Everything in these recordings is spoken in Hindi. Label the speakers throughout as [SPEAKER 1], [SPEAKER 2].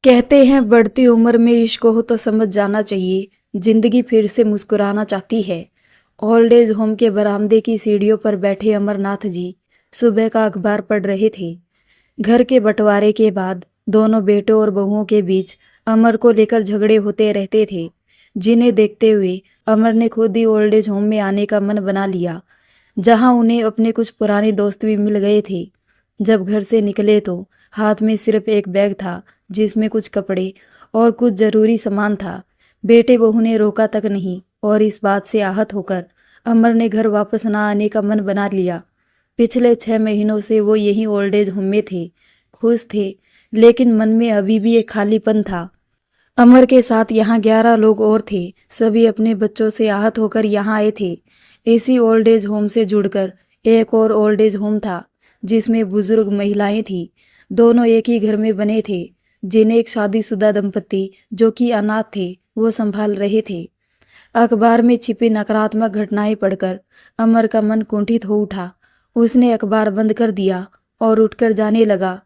[SPEAKER 1] कहते हैं बढ़ती उम्र में इश्क हो तो समझ जाना चाहिए, जिंदगी फिर से मुस्कुराना चाहती है। ओल्ड एज होम के बरामदे की सीढ़ियों पर बैठे अमरनाथ जी सुबह का अखबार पढ़ रहे थे। घर के बंटवारे के बाद दोनों बेटों और बहुओं के बीच अमर को लेकर झगड़े होते रहते थे, जिन्हें देखते हुए अमर ने खुद ही ओल्ड एज होम में आने का मन बना लिया, जहां उन्हें अपने कुछ पुराने दोस्त भी मिल गए थे। जब घर से निकले तो हाथ में सिर्फ एक बैग था, जिसमें कुछ कपड़े और कुछ जरूरी सामान था। बेटे बहू ने रोका तक नहीं और इस बात से आहत होकर अमर ने घर वापस न आने का मन बना लिया। पिछले 6 महीनों से वो यहीं ओल्ड एज होम में थे, खुश थे, लेकिन मन में अभी भी एक खालीपन था। अमर के साथ यहाँ 11 लोग और थे, सभी अपने बच्चों से आहत होकर यहाँ आए थे। इसी ओल्ड एज होम से जुड़कर एक और ओल्ड एज होम था, जिसमें बुजुर्ग महिलाएं थीं। दोनों एक ही घर में बने थे, जिन्हें एक शादीशुदा दंपति जो कि अनाथ थे वो संभाल रहे थे। अखबार में छिपी नकारात्मक घटनाएं पढ़कर अमर का मन कुंठित हो उठा। उसने अखबार बंद कर दिया और उठकर जाने लगा।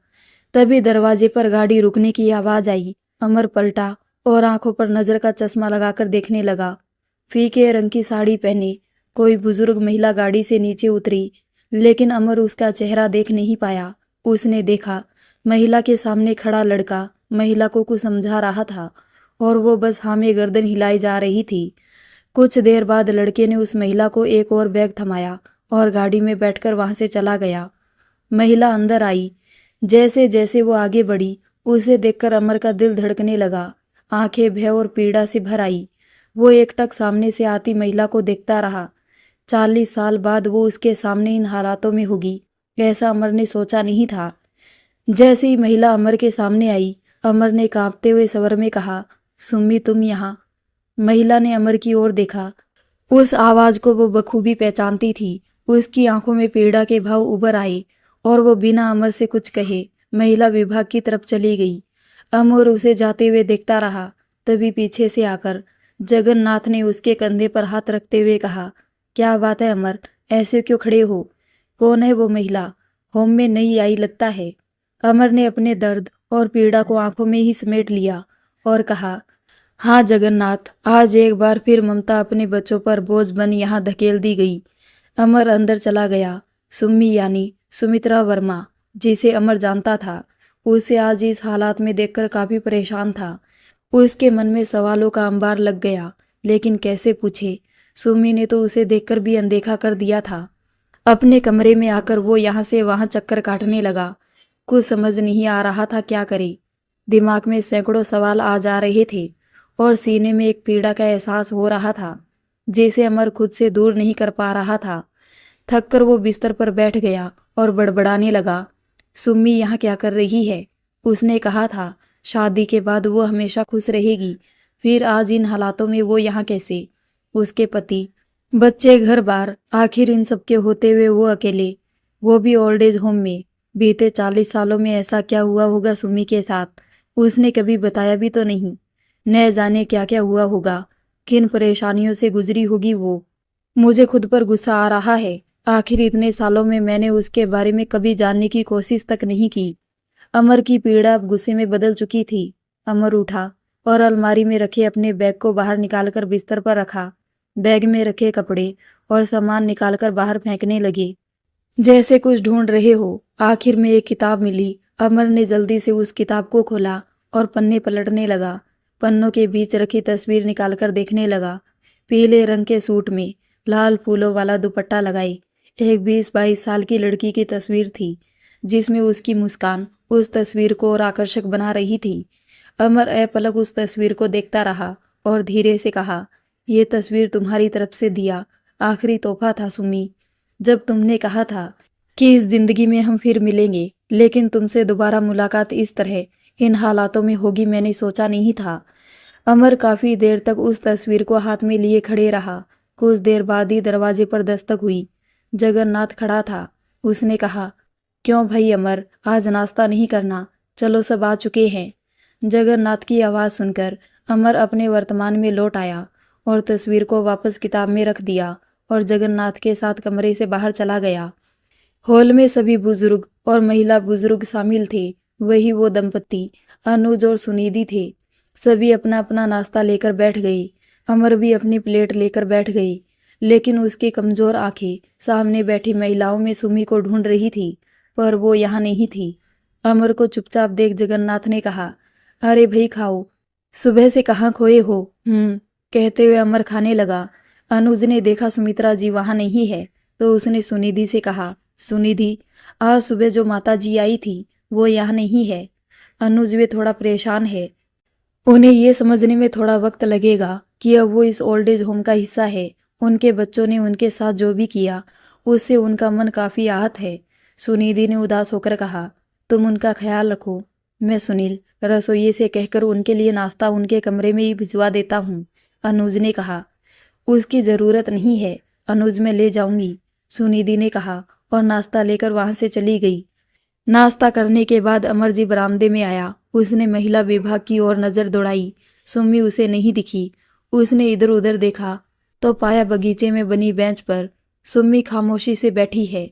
[SPEAKER 1] तभी दरवाजे पर गाड़ी रुकने की आवाज आई। अमर पलटा और आंखों पर नजर का चश्मा लगाकर देखने लगा। फीके रंग की साड़ी पहने कोई बुजुर्ग महिला गाड़ी से नीचे उतरी, लेकिन अमर उसका चेहरा देख नहीं पाया। उसने देखा महिला के सामने खड़ा लड़का महिला को कुछ समझा रहा था और वो बस हाँ में गर्दन हिलाई जा रही थी। कुछ देर बाद लड़के ने उस महिला को एक और बैग थमाया और गाड़ी में बैठकर वहां से चला गया। महिला अंदर आई। जैसे जैसे वो आगे बढ़ी, उसे देखकर अमर का दिल धड़कने लगा। आंखें भय और पीड़ा से भर आई। वो एकटक सामने से आती महिला को देखता रहा। 40 साल बाद वो उसके सामने इन हालातों में होगी, ऐसा अमर ने सोचा नहीं था। जैसे ही महिला अमर के सामने आई, अमर ने कांपते हुए स्वर में कहा, सुम्मी तुम यहाँ। महिला ने अमर की ओर देखा। उस आवाज को वो बखूबी पहचानती थी। उसकी आंखों में पीड़ा के भाव उभर आए और वो बिना अमर से कुछ कहे महिला विभाग की तरफ चली गई। अमर उसे जाते हुए देखता रहा। तभी पीछे से आकर जगन्नाथ ने उसके कंधे पर हाथ रखते हुए कहा, क्या बात है अमर, ऐसे क्यों खड़े हो? कौन है वो महिला? होम में नई आई लगता है। अमर ने अपने दर्द और पीड़ा को आंखों में ही समेट लिया और कहा, हाँ जगन्नाथ, आज एक बार फिर ममता अपने बच्चों पर बोझ बन यहाँ धकेल दी गई। अमर अंदर चला गया। सुम्मी यानी सुमित्रा वर्मा, जिसे अमर जानता था, उसे आज इस हालात में देखकर काफी परेशान था। उसके मन में सवालों का अंबार लग गया, लेकिन कैसे पूछे? सुम्मी ने तो उसे देखकर भी अनदेखा कर दिया था। अपने कमरे में आकर वो यहाँ से वहां चक्कर काटने लगा। कुछ समझ नहीं आ रहा था क्या करे। दिमाग में सैकड़ों सवाल आ जा रहे थे और सीने में एक पीड़ा का एहसास हो रहा था, जिसे अमर खुद से दूर नहीं कर पा रहा था। थककर वो बिस्तर पर बैठ गया और बड़बड़ाने लगा, सुम्मी यहाँ क्या कर रही है? उसने कहा था शादी के बाद वो हमेशा खुश रहेगी, फिर आज इन हालातों में वो यहाँ कैसे? उसके पति, बच्चे, घर बार, आखिर इन सब के होते हुए वो अकेले, वो भी ओल्ड एज होम में। बीते 40 सालों में ऐसा क्या हुआ होगा सुम्मी के साथ? उसने कभी बताया भी तो नहीं। न जाने क्या क्या हुआ होगा, किन परेशानियों से गुजरी होगी वो। मुझे खुद पर गुस्सा आ रहा है। आखिर इतने सालों में मैंने उसके बारे में कभी जानने की कोशिश तक नहीं की। अमर की पीड़ा अब गुस्से में बदल चुकी थी। अमर उठा और अलमारी में रखे अपने बैग को बाहर निकालकर बिस्तर पर रखा। बैग में रखे कपड़े और सामान निकालकर बाहर फेंकने लगे, जैसे कुछ ढूंढ रहे हो। आखिर में एक किताब मिली। अमर ने जल्दी से उस किताब को खोला और पन्ने पलटने लगा। पन्नों के बीच रखी तस्वीर निकालकर देखने लगा। पीले रंग के सूट में लाल फूलों वाला दुपट्टा लगाई एक 20-22 साल की लड़की की तस्वीर थी, जिसमें उसकी मुस्कान उस तस्वीर को और आकर्षक बना रही थी। अमर अपलक उस तस्वीर को देखता रहा और धीरे से कहा, ये तस्वीर तुम्हारी तरफ से दिया आखिरी तोहफा था सुम्मी। जब तुमने कहा था कि इस जिंदगी में हम फिर मिलेंगे, लेकिन तुमसे दोबारा मुलाकात इस तरह इन हालातों में होगी, मैंने सोचा नहीं था। अमर काफी देर तक उस तस्वीर को हाथ में लिए खड़े रहा। कुछ देर बाद ही दरवाजे पर दस्तक हुई। जगन्नाथ खड़ा था। उसने कहा, क्यों भाई अमर, आज नाश्ता नहीं करना? चलो सब आ चुके हैं। जगन्नाथ की आवाज सुनकर अमर अपने वर्तमान में लौट आया और तस्वीर को वापस किताब में रख दिया और जगन्नाथ के साथ कमरे से बाहर चला गया। हॉल में सभी बुजुर्ग और महिला बुजुर्ग शामिल थे। वही वो दंपति अनुज और सुनिधि थे। सभी अपना अपना नाश्ता लेकर बैठ गई। अमर भी अपनी प्लेट लेकर बैठ गई, लेकिन उसकी कमजोर आंखें सामने बैठी महिलाओं में सुमी को ढूंढ रही थी, पर वो यहाँ नहीं थी। अमर को चुपचाप देख जगन्नाथ ने कहा, अरे भाई खाओ, सुबह से कहाँ खोए हो? कहते हुए अमर खाने लगा। अनुज ने देखा सुमित्रा जी वहाँ नहीं है, तो उसने सुनिधि से कहा, सुनिधि, आज सुबह जो माता जी आई थी वो यहाँ नहीं है। अनुज वे थोड़ा परेशान है। उन्हें ये समझने में थोड़ा वक्त लगेगा कि अब वो इस ओल्ड एज होम का हिस्सा है। उनके बच्चों ने उनके साथ जो भी किया उससे उनका मन काफी आहत है। सुनिधि ने उदास होकर कहा, तुम उनका ख्याल रखो, मैं सुनील रसोई से कहकर उनके लिए नाश्ता उनके कमरे में ही भिजवा देता हूँ। अनुज ने कहा, उसकी जरूरत नहीं है, अनुज मैं ले जाऊंगी, सुनिधि ने कहा और नाश्ता लेकर वहां से चली गई। नाश्ता करने के बाद अमरजी बरामदे में आया। उसने महिला विभाग की ओर नजर दौड़ाई। सुम्मी उसे नहीं दिखी। उसने इधर उधर देखा तो पाया बगीचे में बनी बेंच पर सुम्मी खामोशी से बैठी है।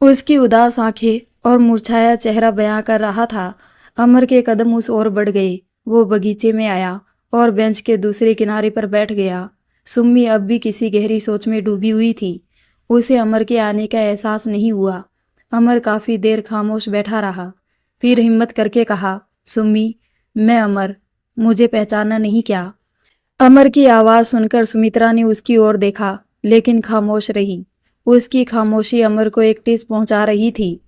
[SPEAKER 1] उसकी उदास आंखें और मुरझाया चेहरा बयां कर रहा था। अमर के कदम उस ओर बढ़ गए। वो बगीचे में आया और बेंच के दूसरे किनारे पर बैठ गया। सुम्मी अब भी किसी गहरी सोच में डूबी हुई थी। उसे अमर के आने का एहसास नहीं हुआ। अमर काफी देर खामोश बैठा रहा, फिर हिम्मत करके कहा, सुम्मी, मैं अमर, मुझे पहचाना नहीं क्या? अमर की आवाज सुनकर सुमित्रा ने उसकी ओर देखा, लेकिन खामोश रही। उसकी खामोशी अमर को एक टीस पहुंचा रही थी।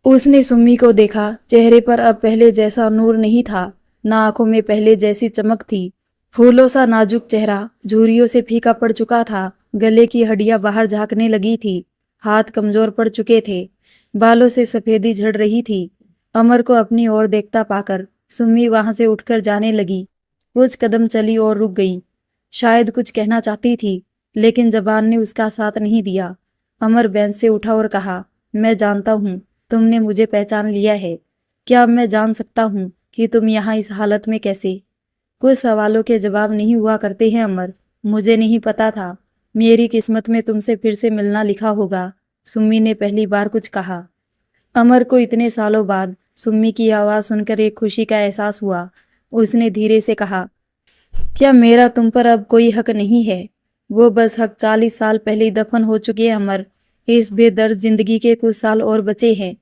[SPEAKER 1] उसने सुम्मी को देखा। चेहरे पर अब पहले जैसा नूर नहीं था, ना आंखों में पहले जैसी चमक थी। फूलों सा नाजुक चेहरा झुर्रियों से फीका पड़ चुका था। गले की हड्डियां बाहर झांकने लगी थी। हाथ कमजोर पड़ चुके थे। बालों से सफेदी झड़ रही थी। अमर को अपनी ओर देखता पाकर सुम्मी वहां से उठकर जाने लगी। कुछ कदम चली और रुक गई। शायद कुछ कहना चाहती थी, लेकिन जबान ने उसका साथ नहीं दिया। अमर बेंच से उठा और कहा, मैं जानता हूँ तुमने मुझे पहचान लिया है। क्या अब मैं जान सकता हूँ कि तुम यहाँ इस हालत में कैसे? कुछ सवालों के जवाब नहीं हुआ करते हैं अमर। मुझे नहीं पता था मेरी किस्मत में तुमसे फिर से मिलना लिखा होगा, सुम्मी ने पहली बार कुछ कहा। अमर को इतने सालों बाद सुम्मी की आवाज सुनकर एक खुशी का एहसास हुआ। उसने धीरे से कहा, क्या मेरा तुम पर अब कोई हक नहीं है? वो बस हक 40 साल पहले ही दफन हो चुके हैं अमर। इस बेदर्द जिंदगी के कुछ साल और बचे हैं।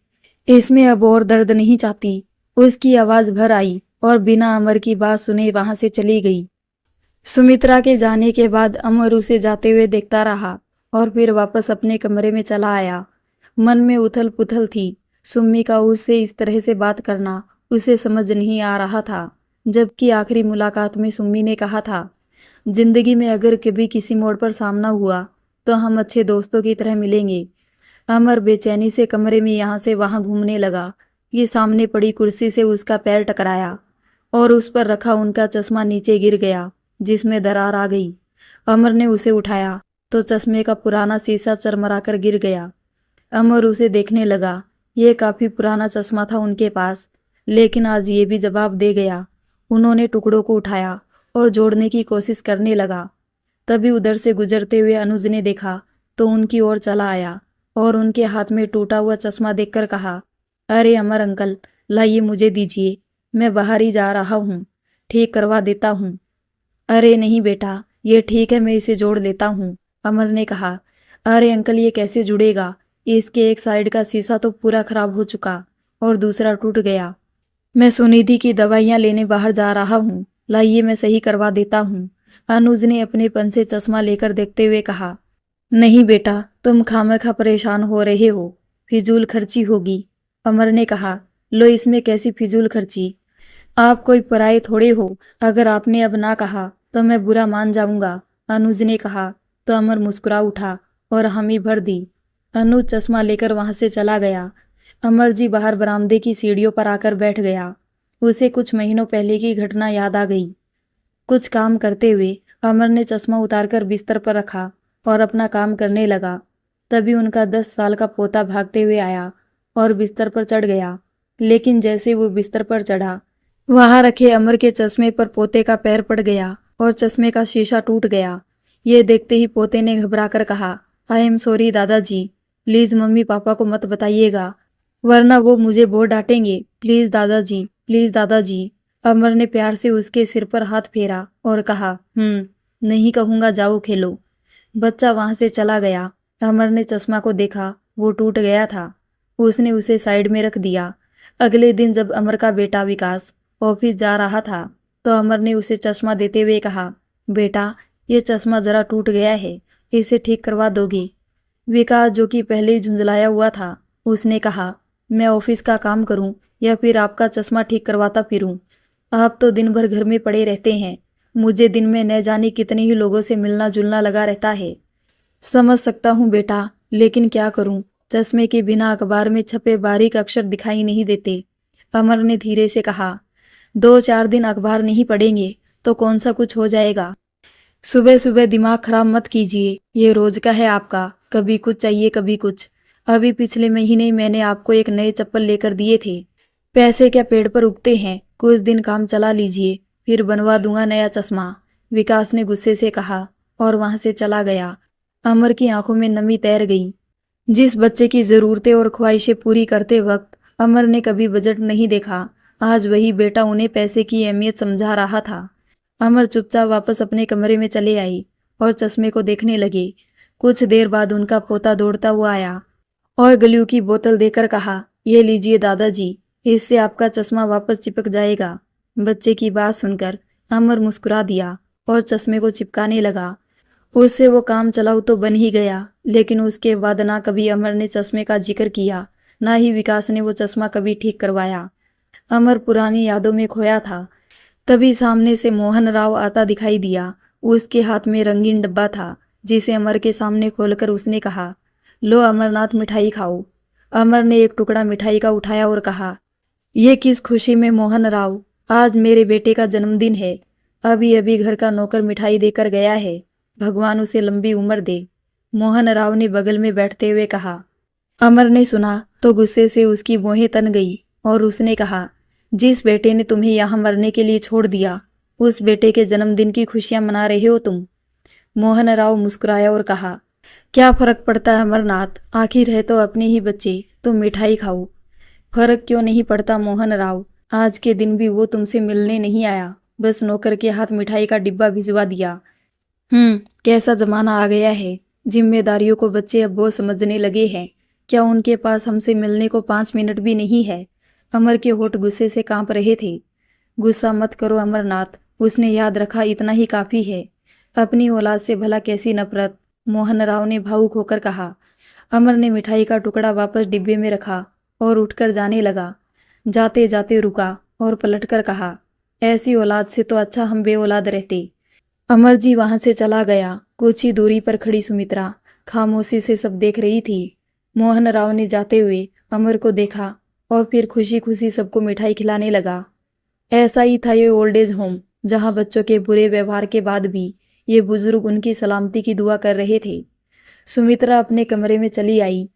[SPEAKER 1] इसमें अब और दर्द नहीं चाहती। उसकी आवाज भर आई और बिना अमर की बात सुने वहां से चली गई। सुमित्रा के जाने के बाद अमर उसे जाते हुए देखता रहा और फिर वापस अपने कमरे में चला आया। मन में उथल पुथल थी। सुम्मी का उससे इस तरह से बात करना उसे समझ नहीं आ रहा था, जबकि आखिरी मुलाकात में सुम्मी ने कहा था, जिंदगी में अगर कभी किसी मोड़ पर सामना हुआ तो हम अच्छे दोस्तों की तरह मिलेंगे। अमर बेचैनी से कमरे में यहाँ से वहां घूमने लगा। ये सामने पड़ी कुर्सी से उसका पैर टकराया और उस पर रखा उनका चश्मा नीचे गिर गया, जिसमें दरार आ गई। अमर ने उसे उठाया तो चश्मे का पुराना शीशा चरमराकर गिर गया। अमर उसे देखने लगा। यह काफी पुराना चश्मा था उनके पास, लेकिन आज ये भी जवाब दे गया। उन्होंने टुकड़ों को उठाया और जोड़ने की कोशिश करने लगा। तभी उधर से गुजरते हुए अनुज ने देखा तो उनकी ओर चला आया और उनके हाथ में टूटा हुआ चश्मा देखकर कहा, अरे अमर अंकल, लाइए मुझे दीजिए, मैं बाहर ही जा रहा हूँ, ठीक करवा देता हूँ। अरे नहीं बेटा, ये ठीक है, मैं इसे जोड़ देता हूँ, अमर ने कहा। अरे अंकल, ये कैसे जुड़ेगा? इसके एक साइड का शीशा तो पूरा खराब हो चुका और दूसरा टूट गया। मैं सुनिधि की दवाइयाँ लेने बाहर जा रहा हूँ, लाइए मैं सही करवा देता हूँ, अनुज ने अपनेपन से चश्मा लेकर देखते हुए कहा। नहीं बेटा, तुम खामखा परेशान हो रहे हो, फिजूल खर्ची होगी, अमर ने कहा। लो, इसमें कैसी फिजूल खर्ची? आप कोई पराये थोड़े हो। अगर आपने अब ना कहा तो मैं बुरा मान जाऊंगा, अनुज ने कहा। तो अमर मुस्कुरा उठा और हामी भर दी। अनुज चश्मा लेकर वहां से चला गया। अमर जी बाहर बरामदे की सीढ़ियों पर आकर बैठ गया। उसे कुछ महीनों पहले की घटना याद आ गई। कुछ काम करते हुए अमर ने चश्मा उतारकर बिस्तर पर रखा और अपना काम करने लगा। तभी उनका 10 साल का पोता भागते हुए आया और बिस्तर पर चढ़ गया। लेकिन जैसे वो बिस्तर पर चढ़ा, वहां रखे अमर के चश्मे पर पोते का पैर पड़ गया और चश्मे का शीशा टूट गया। ये देखते ही पोते ने घबराकर कहा, आई एम सॉरी दादाजी, प्लीज मम्मी पापा को मत बताइएगा, वरना वो मुझे बहुत डांटेंगे, प्लीज दादाजी, प्लीज दादाजी। अमर ने प्यार से उसके सिर पर हाथ फेरा और कहा, नहीं कहूँगा, जाओ खेलो। बच्चा वहां से चला गया। अमर ने चश्मा को देखा, वो टूट गया था। उसने उसे साइड में रख दिया। अगले दिन जब अमर का बेटा विकास ऑफिस जा रहा था तो अमर ने उसे चश्मा देते हुए कहा, बेटा, ये चश्मा जरा टूट गया है, इसे ठीक करवा दोगे? विकास, जो कि पहले ही झुंझलाया हुआ था, उसने कहा, मैं ऑफिस का काम करूं या फिर आपका चश्मा ठीक करवाता फिरूं? आप तो दिन भर घर में पड़े रहते हैं। मुझे दिन में न जाने कितने ही लोगों से मिलना जुलना लगा रहता है। समझ सकता हूँ बेटा, लेकिन क्या करूँ, चश्मे के बिना अखबार में छपे बारीक अक्षर दिखाई नहीं देते। अमर ने धीरे से कहा, 2-4 दिन अखबार नहीं पढ़ेंगे तो कौन सा कुछ हो जाएगा। सुबह सुबह दिमाग खराब मत कीजिए, ये रोज का है आपका, कभी कुछ चाहिए कभी कुछ। अभी पिछले महीने ही मैंने आपको एक नए चप्पल लेकर दिए थे। पैसे क्या पेड़ पर उगते हैं, कुछ दिन काम चला लीजिए, फिर बनवा दूंगा नया चश्मा, विकास ने गुस्से से कहा और वहां से चला गया। अमर की आंखों में नमी तैर गई। जिस बच्चे की जरूरतें और ख्वाहिशें पूरी करते वक्त अमर ने कभी बजट नहीं देखा, आज वही बेटा उन्हें पैसे की अहमियत समझा रहा था। अमर चुपचाप वापस अपने कमरे में चले आई और चश्मे को देखने लगे। कुछ देर बाद उनका पोता दौड़ता हुआ आया और ग्लू की बोतल देकर कहा, ये लीजिए दादाजी, इससे आपका चश्मा वापस चिपक जाएगा। बच्चे की बात सुनकर अमर मुस्कुरा दिया और चश्मे को चिपकाने लगा। उससे वो काम चलाऊ तो बन ही गया, लेकिन उसके बाद ना कभी अमर ने चश्मे का जिक्र किया, ना ही विकास ने वो चश्मा कभी ठीक करवाया। अमर पुरानी यादों में खोया था। तभी सामने से मोहन राव आता दिखाई दिया। उसके हाथ में रंगीन डब्बा था, जिसे अमर के सामने खोलकर उसने कहा, लो अमरनाथ, मिठाई खाओ। अमर ने एक टुकड़ा मिठाई का उठाया और कहा, ये किस खुशी में मोहन राव, आज मेरे बेटे का जन्मदिन है। अभी अभी घर का नौकर मिठाई देकर गया है, भगवान उसे लंबी उम्र दे, मोहन राव ने बगल में बैठते हुए कहा। अमर ने सुना तो गुस्से से उसकी भौहें तन गई और उसने कहा, जिस बेटे ने तुम्हें यहाँ मरने के लिए छोड़ दिया, उस बेटे के जन्मदिन की खुशियां मना रहे हो तुम? मोहन राव मुस्कुराया और कहा, क्या फर्क पड़ता है अमरनाथ, आखिर है तो अपने ही बच्चे, तुम मिठाई खाओ। फर्क क्यों नहीं पड़ता मोहन राव, आज के दिन भी वो तुमसे मिलने नहीं आया, बस नौकर के हाथ मिठाई का डिब्बा भिजवा दिया। कैसा जमाना आ गया है, जिम्मेदारियों को बच्चे अब वो समझने लगे हैं। क्या उनके पास हमसे मिलने को 5 मिनट भी नहीं है? अमर के होठ गुस्से से कांप रहे थे। गुस्सा मत करो अमरनाथ, उसने याद रखा इतना ही काफी है। अपनी औलाद से भला कैसी नफरत, मोहन राव ने भावुक होकर कहा। अमर ने मिठाई का टुकड़ा वापस डिब्बे में रखा और उठकर जाने लगा। जाते जाते रुका और पलटकर कहा, ऐसी औलाद से तो अच्छा हम बेऔलाद रहते। अमर जी वहां से चला गया। कुछ ही दूरी पर खड़ी सुमित्रा खामोशी से सब देख रही थी। मोहन राव ने जाते हुए अमर को देखा और फिर खुशी खुशी सबको मिठाई खिलाने लगा। ऐसा ही था ये ओल्ड एज होम, जहां बच्चों के बुरे व्यवहार के बाद भी ये बुजुर्ग उनकी सलामती की दुआ कर रहे थे। सुमित्रा अपने कमरे में चली आई।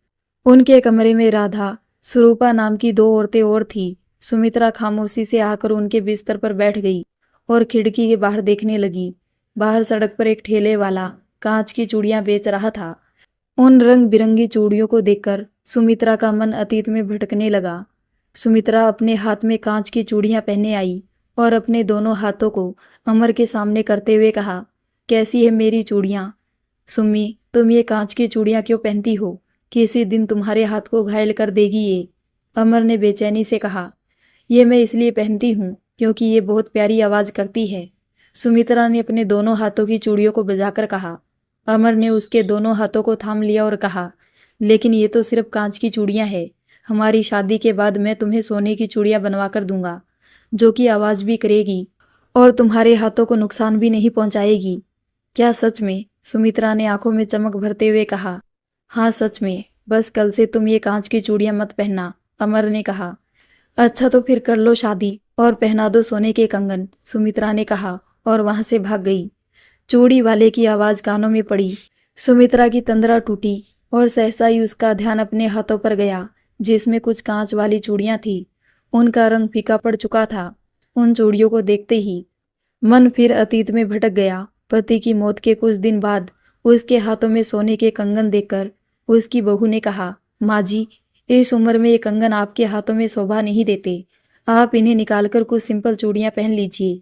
[SPEAKER 1] उनके कमरे में राधा, स्वरूपा नाम की 2 औरतें और थी। सुमित्रा खामोशी से आकर उनके बिस्तर पर बैठ गई और खिड़की के बाहर देखने लगी। बाहर सड़क पर एक ठेले वाला कांच की चूड़ियां बेच रहा था। उन रंग बिरंगी चूड़ियों को देखकर सुमित्रा का मन अतीत में भटकने लगा। सुमित्रा अपने हाथ में कांच की चूड़ियां पहने आई और अपने दोनों हाथों को अमर के सामने करते हुए कहा, कैसी है मेरी चूड़ियां? सुम्मी, तुम ये कांच की चूड़ियां क्यों पहनती हो? किसी दिन तुम्हारे हाथ को घायल कर देगी ये। अमर ने बेचैनी से कहा, ये मैं इसलिए पहनती हूँ क्योंकि ये बहुत प्यारी आवाज करती है। सुमित्रा ने अपने दोनों हाथों की चूड़ियों को बजाकर कहा। अमर ने उसके दोनों हाथों को थाम लिया और कहा, लेकिन ये तो सिर्फ कांच की चूड़ियां हैं। हमारी शादी के बाद मैं तुम्हें सोने की चूड़ियां बनवा कर दूंगा, जो कि आवाज भी करेगी और तुम्हारे हाथों को नुकसान भी नहीं पहुंचाएगी। क्या सच में? सुमित्रा ने आंखों में चमक भरते हुए कहा। हाँ सच में, बस कल से तुम ये कांच की चूड़ियां मत पहनना, अमर ने कहा। अच्छा तो फिर कर लो शादी और पहना दो सोने के कंगन, सुमित्रा ने कहा और वहां से भाग गई। चूड़ी वाले की आवाज कानों में पड़ी। सुमित्रा की तंद्रा टूटी और सहसा ही उसका ध्यान अपने हाथों पर गया, जिसमें कुछ कांच वाली चूड़ियां थी। उनका रंग फीका पड़ चुका था। उन चूड़ियों को देखते ही मन फिर अतीत में भटक गया। पति की मौत के कुछ दिन बाद उसके हाथों में सोने के कंगन देखकर उसकी बहू ने कहा, माँ जी, इस उम्र में ये कंगन आपके हाथों में शोभा नहीं देते। आप इन्हें निकालकर कुछ सिंपल चूड़ियाँ पहन लीजिए।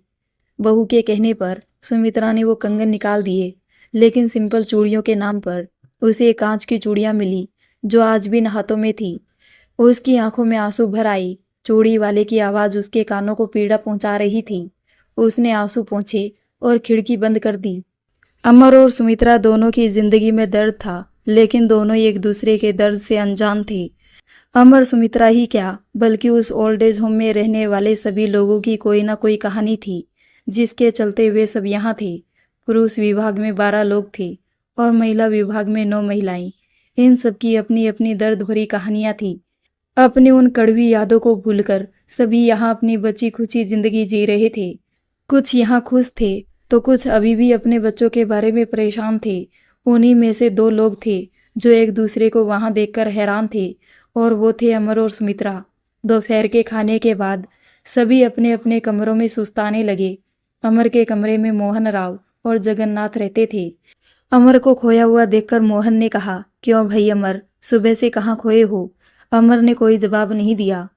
[SPEAKER 1] बहू के कहने पर सुमित्रा ने वो कंगन निकाल दिए, लेकिन सिंपल चूड़ियों के नाम पर उसे एक कांच की चूड़ियाँ मिली जो आज भी हाथों में थी। उसकी आंखों में आंसू भर आई। चूड़ी वाले की आवाज़ उसके कानों को पीड़ा पहुंचा रही थी। उसने आंसू पोंछे और खिड़की बंद कर दी। अमर और सुमित्रा दोनों की जिंदगी में दर्द था, लेकिन दोनों एक दूसरे के दर्द से अनजान थे। अमर सुमित्रा ही क्या, बल्कि उस ओल्ड एज होम में रहने वाले सभी लोगों की कोई ना कोई कहानी थी, जिसके चलते वे सब यहाँ थे। पुरुष विभाग में 12 लोग थे और महिला विभाग में 9 महिलाएं। इन सब की अपनी अपनी दर्द भरी कहानियां थी। अपनी उन कड़वी यादों को भूलकर सभी यहाँ अपनी बची खुची जिंदगी जी रहे थे। कुछ यहाँ खुश थे तो कुछ अभी भी अपने बच्चों के बारे में परेशान थे। उन्हीं में से 2 लोग थे जो एक दूसरे को वहां देखकर हैरान थे, और वो थे अमर और सुमित्रा। दोपहर के खाने के बाद सभी अपने अपने कमरों में सुस्ताने लगे। अमर के कमरे में मोहन राव और जगन्नाथ रहते थे। अमर को खोया हुआ देखकर मोहन ने कहा, क्यों भाई अमर, सुबह से कहाँ खोए हो? अमर ने कोई जवाब नहीं दिया।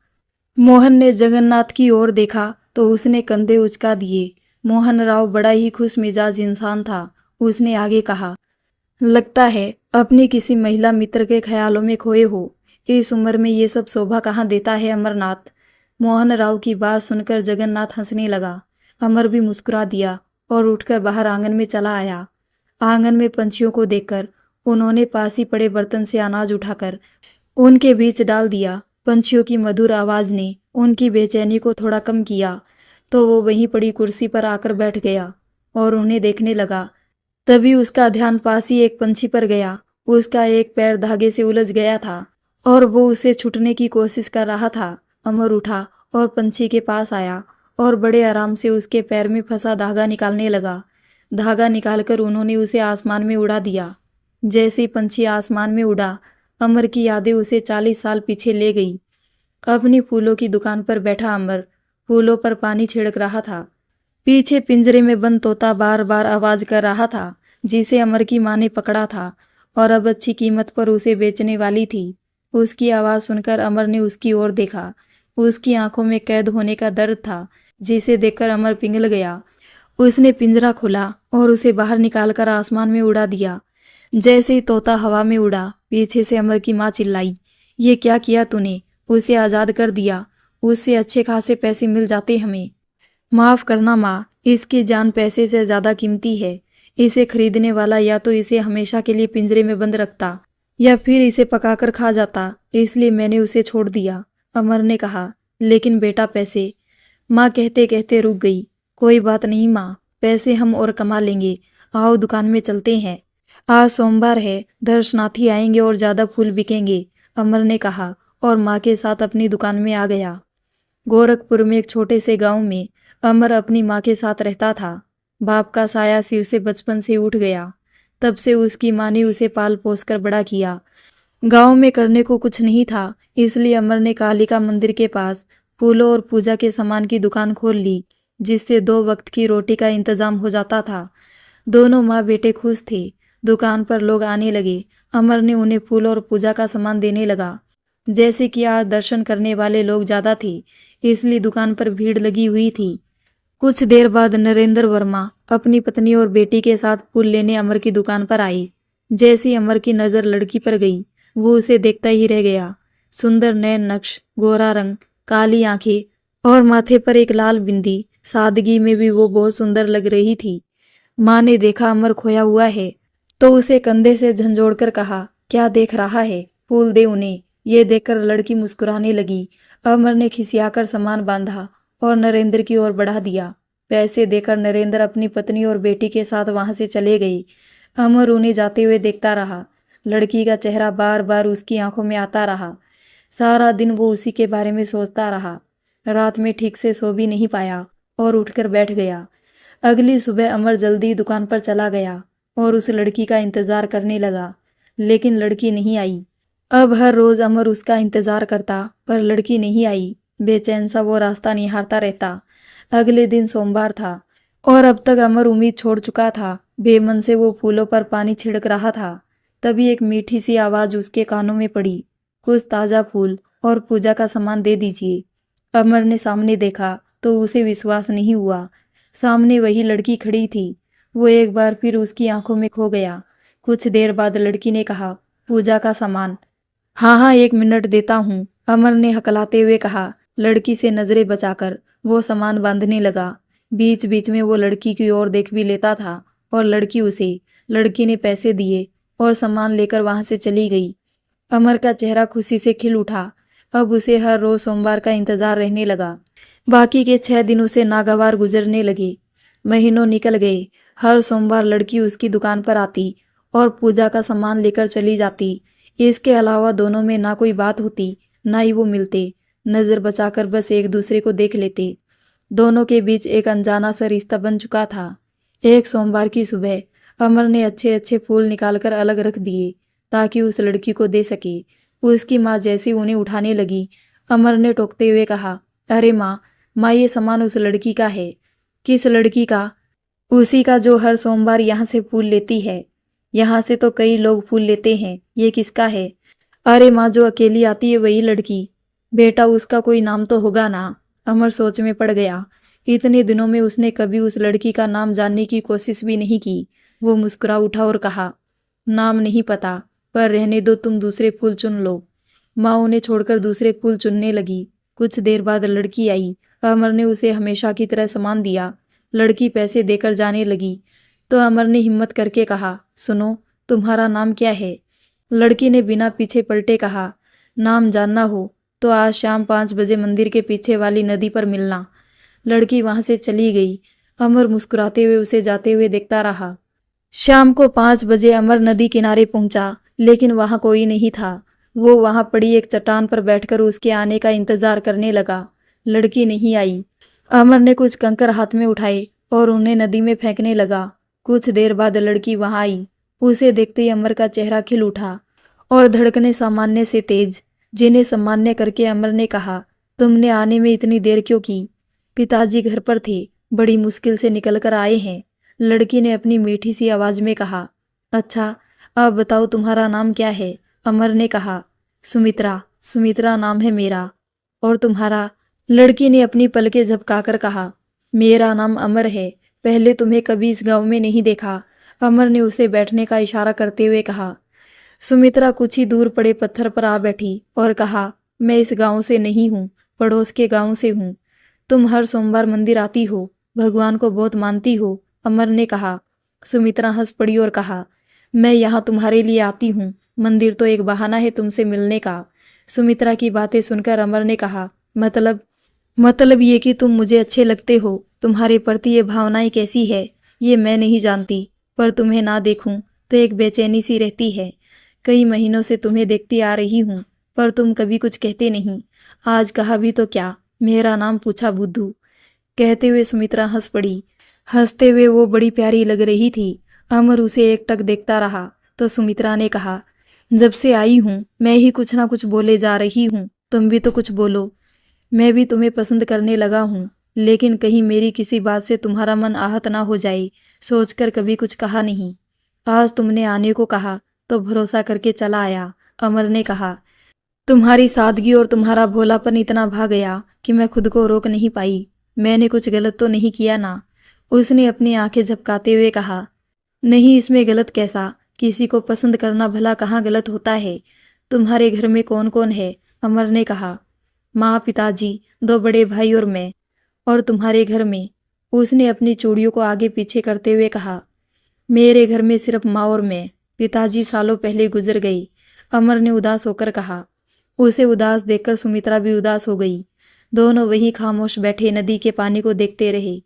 [SPEAKER 1] मोहन ने जगन्नाथ की ओर देखा तो उसने कंधे उचका दिए। मोहन राव बड़ा ही खुश मिजाज इंसान था। उसने आगे कहा, लगता है अपनी किसी महिला मित्र के ख्यालों में खोए हो। इस उम्र में ये सब शोभा कहाँ देता है अमरनाथ। मोहन राव की बात सुनकर जगन्नाथ हंसने लगा। अमर भी मुस्कुरा दिया और उठकर बाहर आंगन में चला आया। आंगन में पंछियों को देखकर उन्होंने पास ही पड़े बर्तन से अनाज उठाकर उनके बीच डाल दिया। पंछियों की मधुर आवाज ने उनकी बेचैनी को थोड़ा कम किया, तो वो वहीं पड़ी कुर्सी पर आकर बैठ गया और उन्हें देखने लगा। तभी उसका ध्यान पास ही एक पंछी पर गया। उसका एक पैर धागे से उलझ गया था और वो उसे छूटने की कोशिश कर रहा था। अमर उठा और पंछी के पास आया और बड़े आराम से उसके पैर में फंसा धागा निकालने लगा। धागा निकालकर उन्होंने उसे आसमान में उड़ा दिया। जैसे ही पंछी आसमान में उड़ा, अमर की यादें उसे 40 साल पीछे ले गई। अपनी फूलों की दुकान पर बैठा अमर फूलों पर पानी छिड़क रहा था। पीछे पिंजरे में बंद तोता बार बार आवाज कर रहा था, जिसे अमर की माँ ने पकड़ा था और अब अच्छी कीमत पर उसे बेचने वाली थी। उसकी आवाज सुनकर अमर ने उसकी ओर देखा। उसकी आंखों में कैद होने का दर्द था, जिसे देखकर अमर पिघल गया। उसने पिंजरा खोला और उसे बाहर निकालकर आसमान में उड़ा दिया। जैसे ही तोता हवा में उड़ा, पीछे से अमर की माँ चिल्लाई, ये क्या किया तूने? उसे आजाद कर दिया, उससे अच्छे खासे पैसे मिल जाते हमें। माफ करना माँ, इसकी जान पैसे से ज्यादा कीमती है। इसे खरीदने वाला या तो इसे हमेशा के लिए पिंजरे में बंद रखता या फिर इसे पकाकर खा जाता, इसलिए मैंने उसे छोड़ दिया। अमर ने कहा, लेकिन बेटा पैसे? माँ कहते कहते रुक गई। कोई बात नहीं माँ, पैसे हम और कमा लेंगे। आओ दुकान में चलते हैं। आज सोमवार है, दर्शनार्थी आएंगे और ज्यादा फूल बिकेंगे, अमर ने कहा और माँ के साथ अपनी दुकान में आ गया। गोरखपुर में एक छोटे से गांव में अमर अपनी माँ के साथ रहता था। बाप का साया सिर से बचपन से उठ गया। तब से उसकी माँ ने उसे पाल पोस कर बड़ा किया। गांव में करने को कुछ नहीं था, इसलिए अमर ने कालिका मंदिर के पास फूलों और पूजा के सामान की दुकान खोल ली, जिससे 2 वक्त की रोटी का इंतजाम हो जाता था। दोनों माँ बेटे खुश थे। दुकान पर लोग आने लगे। अमर ने उन्हें फूल और पूजा का सामान देने लगा। जैसे कि आज दर्शन करने वाले लोग ज्यादा थे, इसलिए दुकान पर भीड़ लगी हुई थी। कुछ देर बाद नरेंद्र वर्मा अपनी पत्नी और बेटी के साथ फूल लेने अमर की दुकान पर आई। जैसे ही अमर की नजर लड़की पर गई, वो उसे देखता ही रह गया। सुंदर नैन नक्श, गोरा रंग, काली आंखें और माथे पर एक लाल बिंदी, सादगी में भी वो बहुत सुंदर लग रही थी। माँ ने देखा अमर खोया हुआ है तो उसे कंधे से झंझोड़कर कहा, क्या देख रहा है, फूल दे उन्हें। ये देखकर लड़की मुस्कुराने लगी। अमर ने खिसियाकर सामान बांधा और नरेंद्र की ओर बढ़ा दिया। पैसे देकर नरेंद्र अपनी पत्नी और बेटी के साथ वहां से चले गए। अमर उन्हें जाते हुए देखता रहा। लड़की का चेहरा बार बार उसकी आंखों में आता रहा। सारा दिन वो उसी के बारे में सोचता रहा। रात में ठीक से सो भी नहीं पाया और उठकर बैठ गया। अगली सुबह अमर जल्दी दुकान पर चला गया और उस लड़की का इंतजार करने लगा, लेकिन लड़की नहीं आई। अब हर रोज अमर उसका इंतजार करता, पर लड़की नहीं आई। बेचैन सा वो रास्ता निहारता रहता। अगले दिन सोमवार था और अब तक अमर उम्मीद छोड़ चुका था। बेमन से वो फूलों पर पानी छिड़क रहा था। तभी एक मीठी सी आवाज उसके कानों में पड़ी, कुछ ताजा फूल और पूजा का सामान दे दीजिए। अमर ने सामने देखा तो उसे विश्वास नहीं हुआ। सामने वही लड़की खड़ी थी। वो एक बार फिर उसकी आंखों में खो गया। कुछ देर बाद लड़की ने कहा, पूजा का सामान। हाँ हाँ, 1 मिनट देता हूँ, अमर ने हकलाते हुए कहा। लड़की से नजरें बचाकर वो सामान बांधने लगा। बीच बीच में वो लड़की की ओर देख भी लेता था और लड़की उसे। लड़की ने पैसे दिए और सामान लेकर वहां से चली गई। अमर का चेहरा खुशी से खिल उठा। अब उसे हर रोज सोमवार का इंतजार रहने लगा। बाकी के 6 दिन उसे नागवार गुजरने लगे। महीनों निकल गए। हर सोमवार लड़की उसकी दुकान पर आती और पूजा का सामान लेकर चली जाती। इसके अलावा दोनों में ना कोई बात होती, ना ही वो मिलते। नजर बचाकर बस एक दूसरे को देख लेते। दोनों के बीच एक अनजाना सा रिश्ता बन चुका था। एक सोमवार की सुबह अमर ने अच्छे अच्छे फूल निकालकर अलग रख दिए ताकि उस लड़की को दे सके। उसकी माँ जैसी उन्हें उठाने लगी, अमर ने टोकते हुए कहा, अरे माँ ये सामान उस लड़की का है। किस लड़की का? उसी का जो हर सोमवार यहाँ से फूल लेती है। यहाँ से तो कई लोग फूल लेते हैं, ये किसका है? अरे माँ, जो अकेली आती है वही लड़की। बेटा, उसका कोई नाम तो होगा ना। अमर सोच में पड़ गया। इतने दिनों में उसने कभी उस लड़की का नाम जानने की कोशिश भी नहीं की। वो मुस्कुरा उठा और कहा, नाम नहीं पता, पर रहने दो, तुम दूसरे फूल चुन लो। माँ उन्हें छोड़कर दूसरे फूल चुनने लगी। कुछ देर बाद लड़की आई। अमर ने उसे हमेशा की तरह सामान दिया। लड़की पैसे देकर जाने लगी तो अमर ने हिम्मत करके कहा, सुनो, तुम्हारा नाम क्या है? लड़की ने बिना पीछे पलटे कहा, नाम जानना हो तो आज शाम 5 बजे मंदिर के पीछे वाली नदी पर मिलना। लड़की वहां से चली गई। अमर मुस्कुराते हुए उसे जाते हुए देखता रहा। शाम को 5 बजे अमर नदी किनारे पहुंचा, लेकिन वहां कोई नहीं था। वो वहां पड़ी एक चट्टान पर बैठकर उसके आने का इंतजार करने लगा। लड़की नहीं आई। अमर ने कुछ कंकर हाथ में उठाए और उन्हें नदी में फेंकने लगा। कुछ देर बाद लड़की वहां आई। उसे देखते ही अमर का चेहरा खिल उठा और धड़कने सामान्य से तेज। जिन्हें सामान्य करके अमर ने कहा, तुमने आने में इतनी देर क्यों की? पिताजी घर पर थे, बड़ी मुश्किल से निकल कर आए हैं। लड़की ने अपनी मीठी सी आवाज में कहा। अच्छा, अब बताओ तुम्हारा नाम क्या है? अमर ने कहा, सुमित्रा। सुमित्रा नाम है मेरा। और तुम्हारा? लड़की ने अपनी पलकें झपकाकर कहा, मेरा नाम अमर है। पहले तुम्हें कभी इस गांव में नहीं देखा। अमर ने उसे बैठने का इशारा करते हुए कहा। सुमित्रा कुछ ही दूर पड़े पत्थर पर आ बैठी और कहा, मैं इस गांव से नहीं हूँ, पड़ोस के गांव से हूँ। तुम हर सोमवार मंदिर आती हो, भगवान को बहुत मानती हो, अमर ने कहा। सुमित्रा हंस पड़ी और कहा, मैं यहाँ तुम्हारे लिए आती हूँ, मंदिर तो एक बहाना है तुमसे मिलने का। सुमित्रा की बातें सुनकर अमर ने कहा, मतलब ये कि तुम मुझे अच्छे लगते हो। तुम्हारे प्रति ये भावनाएं कैसी है ये मैं नहीं जानती, पर तुम्हें ना देखूं तो एक बेचैनी सी रहती है। कई महीनों से तुम्हें देखती आ रही हूँ, पर तुम कभी कुछ कहते नहीं। आज कहा भी तो क्या, मेरा नाम पूछा बुद्धू। कहते हुए सुमित्रा हंस पड़ी। हंसते हुए वो बड़ी प्यारी लग रही थी। अमर उसे एकटक देखता रहा तो सुमित्रा ने कहा, जब से आई हूँ मैं ही कुछ ना कुछ बोले जा रही हूँ, तुम भी तो कुछ बोलो। मैं भी तुम्हें पसंद करने लगा हूँ, लेकिन कहीं मेरी किसी बात से तुम्हारा मन आहत ना हो जाए, सोचकर कभी कुछ कहा नहीं। आज तुमने आने को कहा तो भरोसा करके चला आया। अमर ने कहा, तुम्हारी सादगी और तुम्हारा भोलापन इतना भा गया कि मैं खुद को रोक नहीं पाई। मैंने कुछ गलत तो नहीं किया ना? उसने अपनी आंखें झपकाते हुए कहा, नहीं, इसमें गलत कैसा? किसी को पसंद करना भला कहाँ गलत होता है? तुम्हारे घर में कौन कौन है? अमर ने कहा, माँ, पिताजी, 2 बड़े भाई और मैं। और तुम्हारे घर में? उसने अपनी चूड़ियों को आगे पीछे करते हुए कहा, मेरे घर में सिर्फ माँ और मैं। पिताजी सालों पहले गुजर गए। अमर ने उदास होकर कहा। उसे उदास देखकर सुमित्रा भी उदास हो गई। दोनों वहीं खामोश बैठे नदी के पानी को देखते रहे।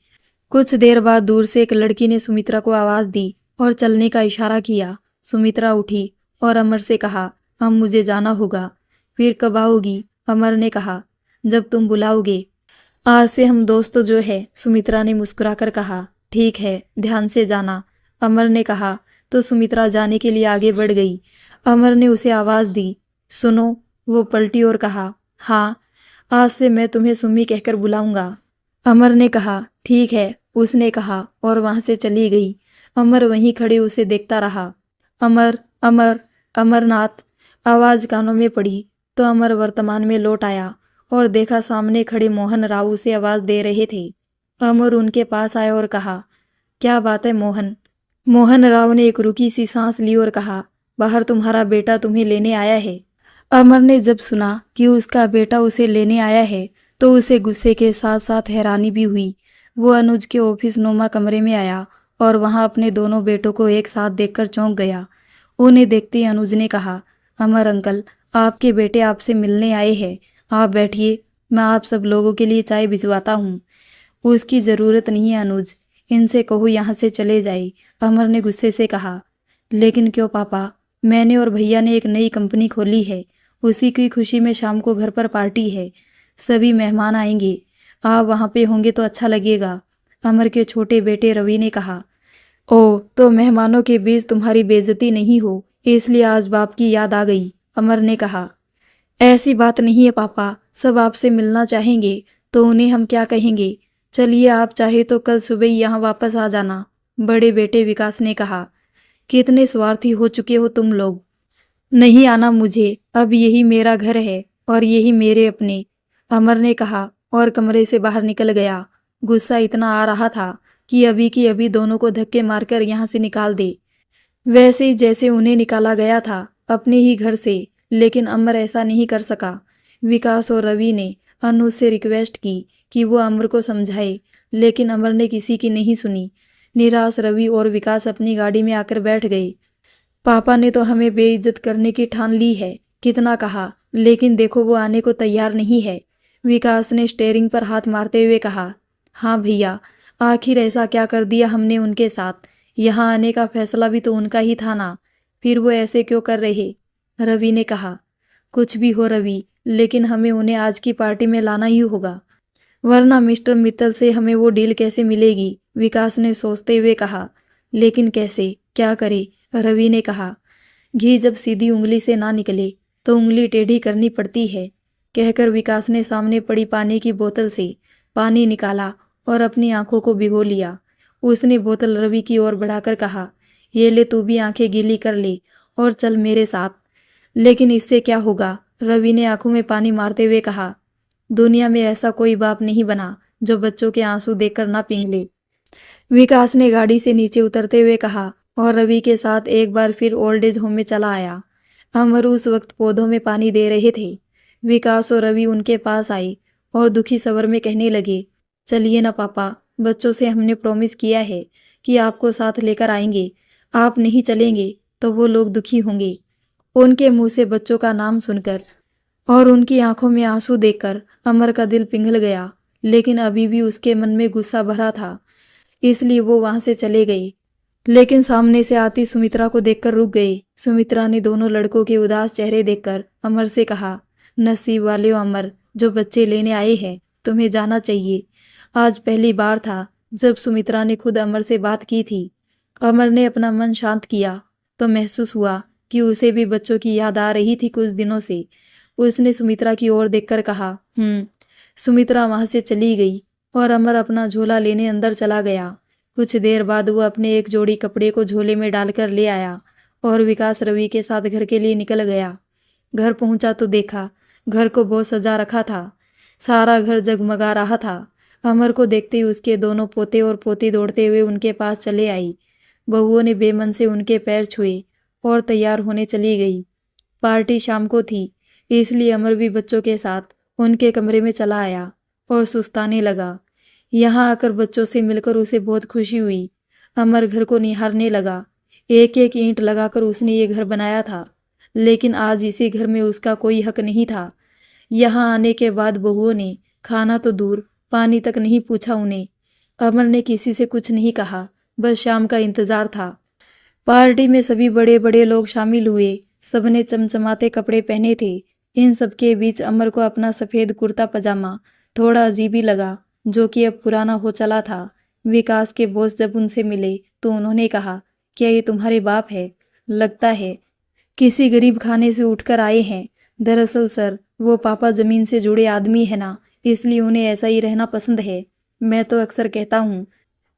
[SPEAKER 1] कुछ देर बाद दूर से एक लड़की ने सुमित्रा को आवाज दी और चलने का इशारा किया। सुमित्रा उठी और अमर से कहा, अब मुझे जाना होगा। फिर कब आओगी? अमर ने कहा, जब तुम बुलाओगे। आज से हम दोस्त जो है, सुमित्रा ने मुस्कुराकर कहा। ठीक है, ध्यान से जाना, अमर ने कहा तो सुमित्रा जाने के लिए आगे बढ़ गई। अमर ने उसे आवाज दी, सुनो। वो पलटी और कहा, हाँ, आज से मैं तुम्हें सुम्मी कहकर बुलाऊंगा। अमर ने कहा, ठीक है, उसने कहा और वहां से चली गई। अमर वहीं खड़े उसे देखता रहा। अमर, अमर, अमरनाथ, आवाज कानों में पड़ी तो अमर वर्तमान में लौट आया और देखा सामने खड़े मोहन राव उसे आवाज दे रहे थे। अमर उनके पास आया और कहा, क्या बात है मोहन? मोहन राव ने एक रुकी सी सांस ली और कहा, बाहर तुम्हारा बेटा तुम्हें लेने आया है। अमर ने जब सुना कि उसका बेटा उसे लेने आया है तो उसे गुस्से के साथ साथ हैरानी भी हुई। वो अनुज के ऑफिस नुमा कमरे में आया और वहां अपने दोनों बेटों को एक साथ देखकर चौंक गया। उन्हें देखते ही अनुज ने कहा, अमर अंकल, आपके बेटे आपसे मिलने आए हैं। आप बैठिए, मैं आप सब लोगों के लिए चाय भिजवाता हूँ। उसकी ज़रूरत नहीं है अनुज, इनसे कहो यहाँ से चले जाए, अमर ने गुस्से से कहा। लेकिन क्यों पापा? मैंने और भैया ने एक नई कंपनी खोली है, उसी की खुशी में शाम को घर पर पार्टी है, सभी मेहमान आएंगे, आप वहाँ पे होंगे तो अच्छा लगेगा, अमर के छोटे बेटे रवि ने कहा। ओ, तो मेहमानों के बीच तुम्हारी बेइज्जती नहीं हो इसलिए आज बाप की याद आ गई, अमर ने कहा। ऐसी बात नहीं है पापा, सब आपसे मिलना चाहेंगे तो उन्हें हम क्या कहेंगे। चलिए, आप चाहे तो कल सुबह ही यहाँ वापस आ जाना, बड़े बेटे विकास ने कहा। कितने स्वार्थी हो चुके हो तुम लोग। नहीं आना मुझे, अब यही मेरा घर है और यही मेरे अपने, अमर ने कहा और कमरे से बाहर निकल गया। गुस्सा इतना आ रहा था कि अभी की अभी दोनों को धक्के मारकर यहाँ से निकाल दे, वैसे ही जैसे उन्हें निकाला गया था अपने ही घर से। लेकिन अमर ऐसा नहीं कर सका। विकास और रवि ने अनुज से रिक्वेस्ट की कि वो अमर को समझाए, लेकिन अमर ने किसी की नहीं सुनी। निराश रवि और विकास अपनी गाड़ी में आकर बैठ गए। पापा ने तो हमें बेइज्जत करने की ठान ली है, कितना कहा, लेकिन देखो वो आने को तैयार नहीं है, विकास ने स्टेयरिंग पर हाथ मारते हुए कहा। हाँ भैया, आखिर ऐसा क्या कर दिया हमने उनके साथ? यहाँ आने का फैसला भी तो उनका ही था ना, फिर वो ऐसे क्यों कर रहे? रवि ने कहा। कुछ भी हो रवि, लेकिन हमें उन्हें आज की पार्टी में लाना ही होगा, वरना मिस्टर मित्तल से हमें वो डील कैसे मिलेगी, विकास ने सोचते हुए कहा। लेकिन कैसे, क्या करे, रवि ने कहा। घी जब सीधी उंगली से ना निकले तो उंगली टेढ़ी करनी पड़ती है, कहकर विकास ने सामने पड़ी पानी की बोतल से पानी निकाला और अपनी आंखों को भिगो लिया। उसने बोतल रवि की ओर बढ़ाकर कहा, ये ले, तू भी आंखें गीली कर ले और चल मेरे साथ। लेकिन इससे क्या होगा, रवि ने आंखों में पानी मारते हुए कहा। दुनिया में ऐसा कोई बाप नहीं बना जो बच्चों के आंसू देखकर ना पिघले, विकास ने गाड़ी से नीचे उतरते हुए कहा और रवि के साथ एक बार फिर ओल्ड एज होम में चला आया। अमर उस वक्त पौधों में पानी दे रहे थे। विकास और रवि उनके पास आए और दुखी स्वर में कहने लगे, चलिए ना पापा, बच्चों से हमने प्रॉमिस किया है कि आपको साथ लेकर आएंगे, आप नहीं चलेंगे तो वो लोग दुखी होंगे। उनके मुंह से बच्चों का नाम सुनकर और उनकी आंखों में आंसू देखकर अमर का दिल पिघल गया, लेकिन अभी भी उसके मन में गुस्सा भरा था, इसलिए वो वहां से चले गए। लेकिन सामने से आती सुमित्रा को देखकर रुक गए। सुमित्रा ने दोनों लड़कों के उदास चेहरे देखकर अमर से कहा, नसीब वाले हो अमर, जो बच्चे लेने आए हैं, तुम्हें जाना चाहिए। आज पहली बार था जब सुमित्रा ने खुद अमर से बात की थी। अमर ने अपना मन शांत किया तो महसूस हुआ कि उसे भी बच्चों की याद आ रही थी कुछ दिनों से। उसने सुमित्रा की ओर देखकर कहा, सुमित्रा वहां से चली गई और अमर अपना झोला लेने अंदर चला गया। कुछ देर बाद वो अपने एक जोड़ी कपड़े को झोले में डालकर ले आया और विकास रवि के साथ घर के लिए निकल गया। घर पहुंचा तो देखा घर को बहुत सजा रखा था, सारा घर जगमगा रहा था। अमर को देखते ही उसके दोनों पोते और पोती दौड़ते हुए उनके पास चले आई। बहुओं ने बेमन से उनके पैर छुए और तैयार होने चली गई। पार्टी शाम को थी, इसलिए अमर भी बच्चों के साथ उनके कमरे में चला आया और सुस्ताने लगा। यहाँ आकर बच्चों से मिलकर उसे बहुत खुशी हुई। अमर घर को निहारने लगा। एक एक ईंट लगाकर उसने ये घर बनाया था, लेकिन आज इसी घर में उसका कोई हक नहीं था। यहाँ आने के बाद बहुओं ने खाना तो दूर पानी तक नहीं पूछा उन्हें। अमर ने किसी से कुछ नहीं कहा, बस शाम का इंतजार था। पार्टी में सभी बड़े बड़े लोग शामिल हुए। सबने चमचमाते कपड़े पहने थे। इन सबके बीच अमर को अपना सफ़ेद कुर्ता पजामा थोड़ा अजीब ही लगा, जो कि अब पुराना हो चला था। विकास के बॉस जब उनसे मिले तो उन्होंने कहा, क्या ये तुम्हारे बाप है? लगता है किसी गरीब खाने से उठकर आए हैं। दरअसल सर, वो पापा जमीन से जुड़े आदमी है ना, इसलिए उन्हें ऐसा ही रहना पसंद है। मैं तो अक्सर कहता हूँ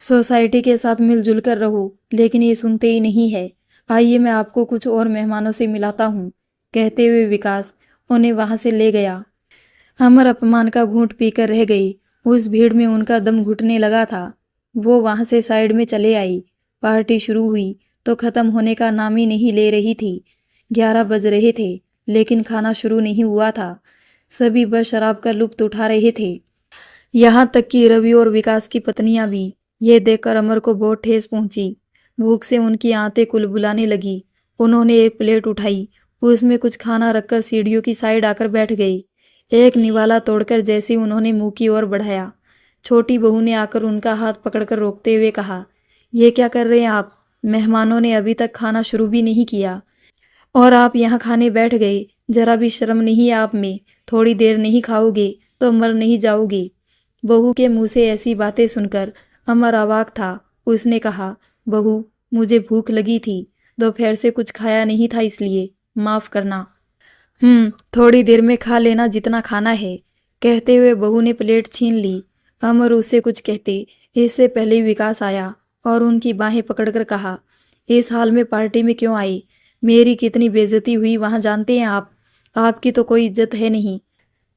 [SPEAKER 1] सोसाइटी के साथ मिलजुल कर रहो, लेकिन ये सुनते ही नहीं है। आइए मैं आपको कुछ और मेहमानों से मिलाता हूँ, कहते हुए विकास उन्हें वहां से ले गया। अमर अपमान का घूंट पीकर रह गई। उस भीड़ में उनका दम घुटने लगा था। वो वहां से साइड में चले आई। पार्टी शुरू हुई तो खत्म होने का नाम ही नहीं ले रही थी। 11 बज रहे थे लेकिन खाना शुरू नहीं हुआ था। सभी बस शराब का लुत्फ उठा रहे थे, यहाँ तक कि रवि और विकास की पत्नियां भी। ये देखकर अमर को बहुत ठेस पहुंची। भूख से उनकी आंतें कुलबुलाने लगी। उन्होंने एक प्लेट उठाई, उसमें कुछ खाना रखकर सीढ़ियों की साइड आकर बैठ गई। एक निवाला तोड़कर जैसे ही उन्होंने मुंह की ओर बढ़ाया, छोटी बहू ने आकर उनका हाथ पकड़कर रोकते हुए कहा, ये क्या कर रहे हैं आप? मेहमानों ने अभी तक खाना शुरू भी नहीं किया और आप यहाँ खाने बैठ गए। जरा भी शर्म नहीं है आप में? थोड़ी देर नहीं खाओगे तो मर नहीं जाओगे? बहू के मुंह से ऐसी बातें सुनकर अमर अवाक था। उसने कहा, बहू, मुझे भूख लगी थी, दोपहर से कुछ खाया नहीं था, इसलिए माफ करना। थोड़ी देर में खा लेना जितना खाना है। कहते हुए बहू ने प्लेट छीन ली। अमर उससे कुछ कहते इससे पहले विकास आया और उनकी बाहें पकड़कर कहा, इस हाल में पार्टी में क्यों आए? मेरी कितनी बेइज्जती हुई वहां जानते हैं आप? आपकी तो कोई इज्जत है नहीं।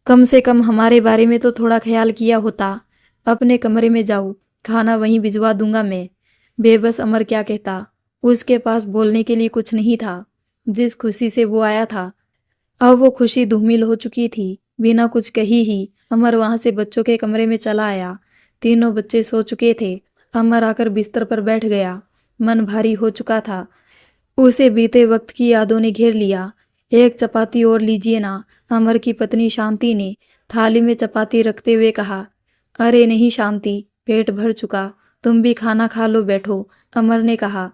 [SPEAKER 1] कम से कम हमारे बारे में तो थोड़ा ख्याल किया होता। अपने कमरे में जाओ, खाना वहीं भिजवा दूंगा मैं। बेबस अमर क्या कहता। उसके पास बोलने के लिए कुछ नहीं था। जिस खुशी से वो आया था, अब वो खुशी धूमिल हो चुकी थी। बिना कुछ कही ही अमर वहां से बच्चों के कमरे में चला आया। तीनों बच्चे सो चुके थे। अमर आकर बिस्तर पर बैठ गया। मन भारी हो चुका था। उसे बीते वक्त की यादों ने घेर लिया। एक चपाती और लीजिए ना, अमर की पत्नी शांति ने थाली में चपाती रखते हुए कहा। अरे नहीं शांति, पेट भर चुका, तुम भी खाना खा लो, बैठो। अमर ने कहा,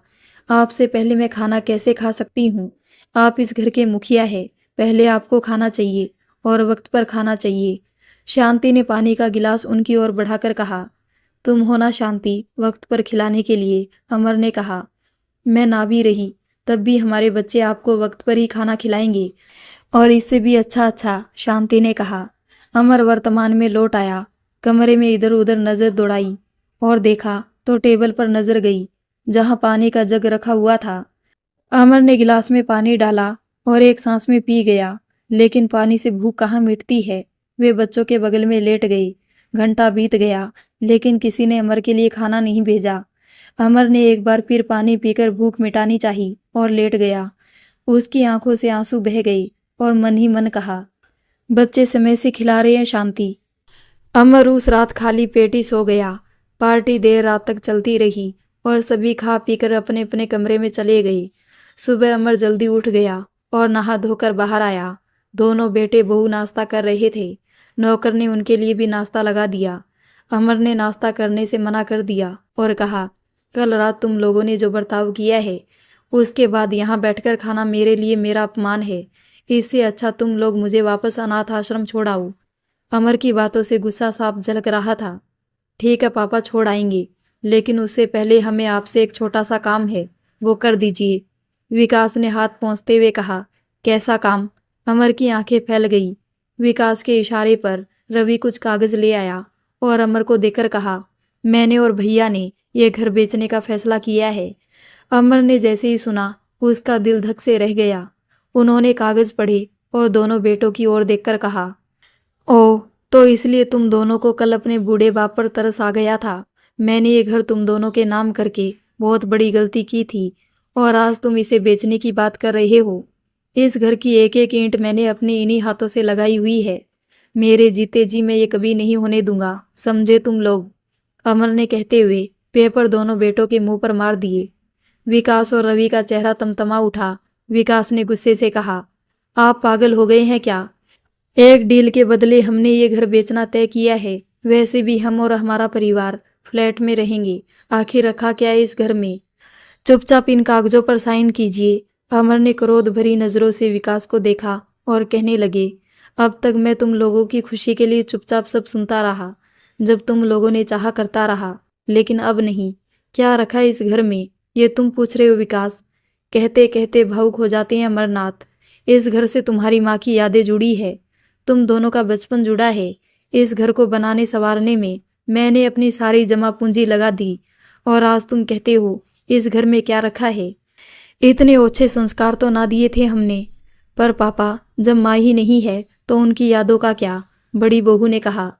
[SPEAKER 1] आपसे पहले मैं खाना कैसे खा सकती हूँ? आप इस घर के मुखिया है, पहले आपको खाना चाहिए और वक्त पर खाना चाहिए। शांति ने पानी का गिलास उनकी ओर बढ़ाकर कहा, तुम हो ना शांति, वक्त पर खिलाने के लिए? अमर ने कहा, मैं ना भी रही तब भी हमारे बच्चे आपको वक्त पर ही खाना खिलाएंगे, और इससे भी अच्छा। शांति ने कहा। अमर वर्तमान में लौट आया। कमरे में इधर उधर नजर दौड़ाई और देखा तो टेबल पर नजर गई जहां पानी का जग रखा हुआ था। अमर ने गिलास में पानी डाला और एक सांस में पी गया। लेकिन पानी से भूख कहाँ मिटती है। वे बच्चों के बगल में लेट गए। घंटा बीत गया लेकिन किसी ने अमर के लिए खाना नहीं भेजा। अमर ने एक बार फिर पानी पीकर भूख मिटानी चाही और लेट गया। उसकी आंखों से आंसू बह गए और मन ही मन कहा, बच्चे समय से खिला रहे हैं शांति। अमर उस रात खाली पेट ही सो गया। पार्टी देर रात तक चलती रही और सभी खा पीकर अपने अपने कमरे में चले गए। सुबह अमर जल्दी उठ गया और नहा धोकर बाहर आया। दोनों बेटे बहू नाश्ता कर रहे थे। नौकर ने उनके लिए भी नाश्ता लगा दिया। अमर ने नाश्ता करने से मना कर दिया और कहा, कल रात तुम लोगों ने जो बर्ताव किया है, उसके बाद यहाँ बैठकर खाना मेरे लिए मेरा अपमान है। इससे अच्छा तुम लोग मुझे वापस अनाथ आश्रम छोड़ाओ। अमर की बातों से गुस्सा साफ झलक रहा था। ठीक है पापा, छोड़ आएंगे, लेकिन उससे पहले हमें आपसे एक छोटा सा काम है, वो कर दीजिए। विकास ने हाथ पहुँचते हुए कहा, कैसा काम? अमर की आंखें फैल गई। विकास के इशारे पर रवि कुछ कागज ले आया और अमर को देकर कहा, मैंने और भैया ने ये घर बेचने का फैसला किया है। अमर ने जैसे ही सुना उसका दिल धक से रह गया। उन्होंने कागज पढ़े और दोनों बेटों की ओर देखकर कहा, ओह, तो इसलिए तुम दोनों को कल अपने बूढ़े बाप पर तरस आ गया था। मैंने ये घर तुम दोनों के नाम करके बहुत बड़ी गलती की थी और आज तुम इसे बेचने की बात कर रहे हो। इस घर की एक एक ईंट मैंने अपने इन्हीं हाथों से लगाई हुई है। मेरे जीते जी मैं ये कभी नहीं होने दूंगा, समझे तुम लोग? अमर ने कहते हुए पेपर दोनों बेटों के मुंह पर मार दिए। विकास और रवि का चेहरा तमतमा उठा। विकास ने गुस्से से कहा, आप पागल हो गए हैं क्या? एक डील के बदले हमने ये घर बेचना तय किया है। वैसे भी हम और हमारा परिवार फ्लैट में रहेंगे, आखिर रखा क्या है इस घर में? चुपचाप इन कागजों पर साइन कीजिए। अमर ने क्रोध भरी नजरों से विकास को देखा और कहने लगे, अब तक मैं तुम लोगों की खुशी के लिए चुपचाप सब सुनता रहा, जब तुम लोगों ने चाहा करता रहा, लेकिन अब नहीं। क्या रखा है इस घर में, ये तुम पूछ रहे हो विकास? कहते कहते भावुक हो जाते हैं अमरनाथ। इस घर से तुम्हारी माँ की यादें जुड़ी है, तुम दोनों का बचपन जुड़ा है। इस घर को बनाने संवारने में मैंने अपनी सारी जमा पूंजी लगा दी और आज तुम कहते हो इस घर में क्या रखा है? इतने ओछे संस्कार तो ना दिए थे हमने। पर पापा, जब माँ ही नहीं है तो उनकी यादों का क्या? बड़ी बहू ने कहा।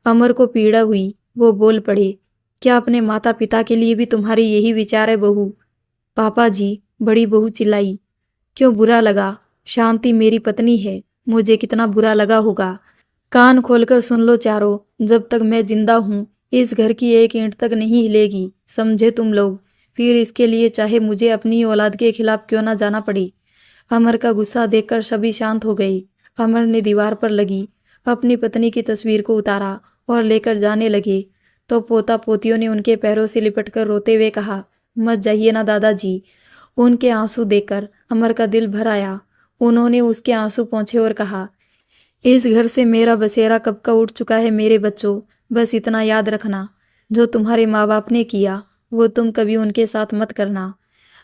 [SPEAKER 1] अमर को पीड़ा हुई। वो बोल पड़े, क्या अपने माता पिता के लिए भी तुम्हारे यही विचार है बहू? पापा जी, बड़ी बहू चिल्लाई। क्यों बुरा लगा? शांति मेरी पत्नी है, मुझे कितना बुरा लगा होगा। कान खोलकर सुन लो चारों, जब तक मैं जिंदा हूँ इस घर की एक ईंट तक नहीं हिलेगी, समझे तुम लोग? फिर इसके लिए चाहे मुझे अपनी औलाद के खिलाफ क्यों ना जाना पड़े। अमर का गुस्सा देखकर सभी शांत हो गए। अमर ने दीवार पर लगी अपनी पत्नी की तस्वीर को उतारा और लेकर जाने लगे तो पोता पोतियों ने उनके पैरों से लिपटकर रोते हुए कहा, मत जाइए ना दादाजी। उनके आंसू देखकर अमर का दिल भर आया। उन्होंने उसके आंसू पोंछे और कहा, इस घर से मेरा बसेरा कब का उठ चुका है मेरे बच्चों। बस इतना याद रखना, जो तुम्हारे माँ बाप ने किया वो तुम कभी उनके साथ मत करना।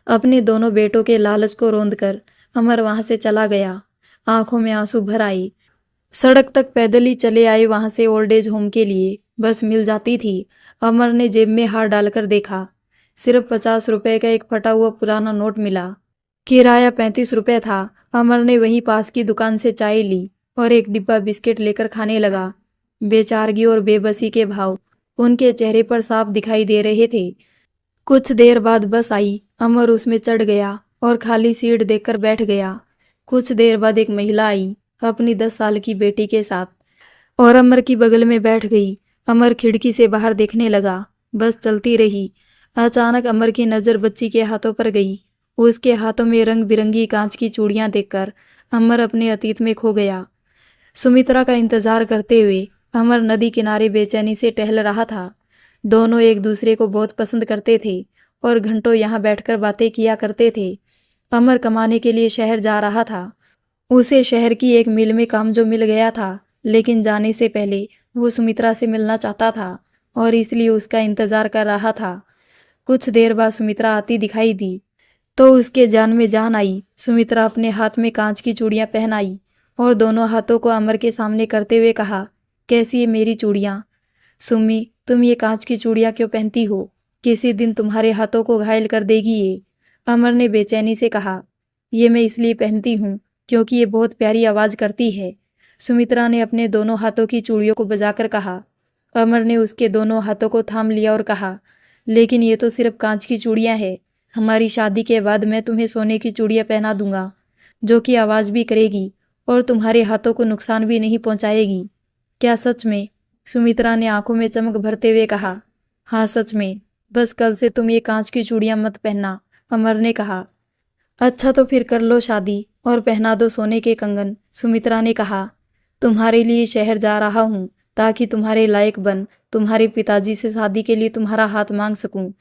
[SPEAKER 1] अपने दोनों बेटों के लालच को रौंद कर अमर वहां से चला गया। आंखों में आंसू भर आए। सड़क तक पैदल ही चले आए वहां से ओल्ड एज होम के लिए। बस मिल जाती थी। अमर ने जेब में हाथ डालकर देखा। सिर्फ 50 रुपए का एक फटा हुआ पुराना नोट मिला। किराया 35 रुपए था। अमर ने वहीं पास की दुकान से चाय ली और एक डिब्बा बिस्किट लेकर खाने लगा। बेचारगी और बेबसी के भाव उनके चेहरे पर साफ दिखाई दे रहे थे। कुछ देर बाद बस आई। अमर उसमें चढ़ गया और खाली सीट देखकर बैठ गया। कुछ देर बाद एक महिला आई अपनी 10 साल की बेटी के साथ और अमर की बगल में बैठ गई। अमर खिड़की से बाहर देखने लगा। बस चलती रही। अचानक अमर की नज़र बच्ची के हाथों पर गई। उसके हाथों में रंग बिरंगी कांच की चूड़ियां देखकर अमर अपने अतीत में खो गया। सुमित्रा का इंतजार करते हुए अमर नदी किनारे बेचैनी से टहल रहा था। दोनों एक दूसरे को बहुत पसंद करते थे और घंटों यहाँ बैठकर बातें किया करते थे। अमर कमाने के लिए शहर जा रहा था। उसे शहर की एक मिल में काम जो मिल गया था, लेकिन जाने से पहले वो सुमित्रा से मिलना चाहता था और इसलिए उसका इंतजार कर रहा था। कुछ देर बाद सुमित्रा आती दिखाई दी तो उसके जान में जान आई। सुमित्रा अपने हाथ में कांच की चूड़ियां पहनाई और दोनों हाथों को अमर के सामने करते हुए कहा, कैसी है मेरी चूड़ियां? सुमी, तुम ये कांच की चूड़ियां क्यों पहनती हो? किसी दिन तुम्हारे हाथों को घायल कर देगी ये। अमर ने बेचैनी से कहा, ये मैं इसलिए पहनती हूँ क्योंकि ये बहुत प्यारी आवाज़ करती है। सुमित्रा ने अपने दोनों हाथों की चूड़ियों को बजाकर कहा। अमर ने उसके दोनों हाथों को थाम लिया और कहा, लेकिन ये तो सिर्फ कांच की चूड़ियां हैं। हमारी शादी के बाद मैं तुम्हें सोने की चूड़ियां पहना दूंगा, जो कि आवाज़ भी करेगी और तुम्हारे हाथों को नुकसान भी नहीं पहुंचाएगी। क्या सच में? सुमित्रा ने आंखों में चमक भरते हुए कहा। हाँ सच में। बस कल से तुम ये कांच की चूड़ियां मत पहनना, अमर ने कहा। अच्छा तो फिर कर लो शादी और पहना दो सोने के कंगन, सुमित्रा ने कहा। तुम्हारे लिए शहर जा रहा हूँ ताकि तुम्हारे लायक बन तुम्हारे पिताजी से शादी के लिए तुम्हारा हाथ मांग सकूं।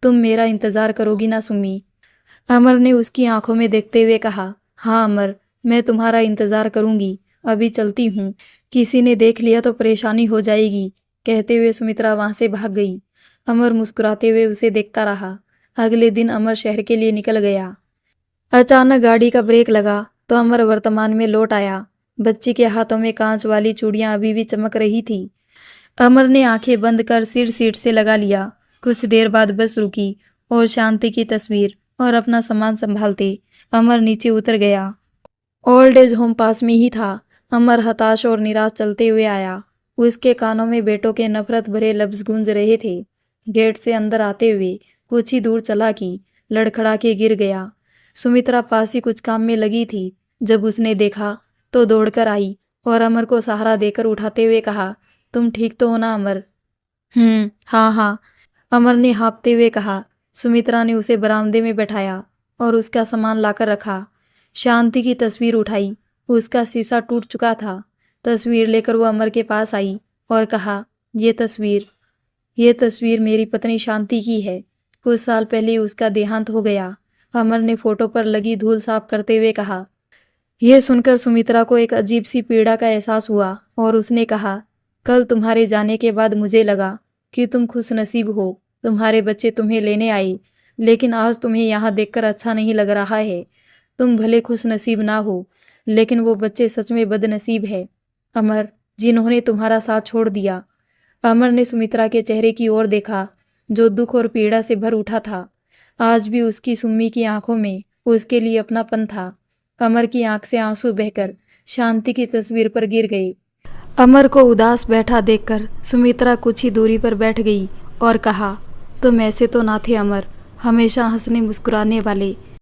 [SPEAKER 1] तुम मेरा इंतजार करोगी ना सुमी? अमर ने उसकी आंखों में देखते हुए कहा। हाँ अमर, मैं तुम्हारा इंतजार करूंगी। अभी चलती हूँ, किसी ने देख लिया तो परेशानी हो जाएगी। कहते हुए सुमित्रा वहां से भाग गई। अमर मुस्कुराते हुए उसे देखता रहा। अगले दिन अमर शहर के लिए निकल गया। अचानक गाड़ी का ब्रेक लगा तो अमर वर्तमान में लौट आया। बच्ची के हाथों में कांच वाली चूड़ियां अभी भी चमक रही थी। अमर ने आंखें बंद कर सिर सीट से लगा लिया। कुछ देर बाद बस रुकी और शांति की तस्वीर और अपना सामान संभालते अमर नीचे उतर गया। ओल्ड एज होम पास में ही था। अमर हताश और निराश चलते हुए आया। उसके कानों में बेटों के नफरत भरे लफ्ज गूंज रहे थे। गेट से अंदर आते हुए कुछ ही दूर चला कि लड़खड़ा के गिर गया। सुमित्रा पास ही कुछ काम में लगी थी। जब उसने देखा तो दौड़कर आई और अमर को सहारा देकर उठाते हुए कहा, तुम ठीक तो हो ना अमर? हाँ हाँ, अमर ने हाँफते हुए कहा। सुमित्रा ने उसे बरामदे में बैठाया और उसका सामान लाकर रखा। शांति की तस्वीर उठाई। उसका शीशा टूट चुका था। तस्वीर लेकर वो अमर के पास आई और कहा, ये तस्वीर मेरी पत्नी शांति की है। कुछ साल पहले उसका देहांत हो गया। अमर ने फोटो पर लगी धूल साफ करते हुए कहा। यह सुनकर सुमित्रा को एक अजीब सी पीड़ा का एहसास हुआ और उसने कहा, कल तुम्हारे जाने के बाद मुझे लगा कि तुम खुशनसीब हो। तुम्हारे बच्चे तुम्हें लेने आए, लेकिन आज तुम्हें यहाँ देखकर अच्छा नहीं लग रहा है। तुम भले खुशनसीब ना हो, लेकिन वो बच्चे सच में बदनसीब है अमर, जिन्होंने तुम्हारा साथ छोड़ दिया। अमर ने सुमित्रा के चेहरे की ओर देखा, जो दुख और पीड़ा से भर उठा था। आज भी उसकी सुम्मी की आंखों में उसके लिए अपनापन था। अमर की आंख से आंसू बहकर शांति की तस्वीर पर गिर गए। अमर को उदास बैठा देखकर सुमित्रा कुछ ही दूरी पर बैठ गई और कहा, तुम ऐसे तो ना थे अमर, हमेशा हंसने मुस्कुराने वाले।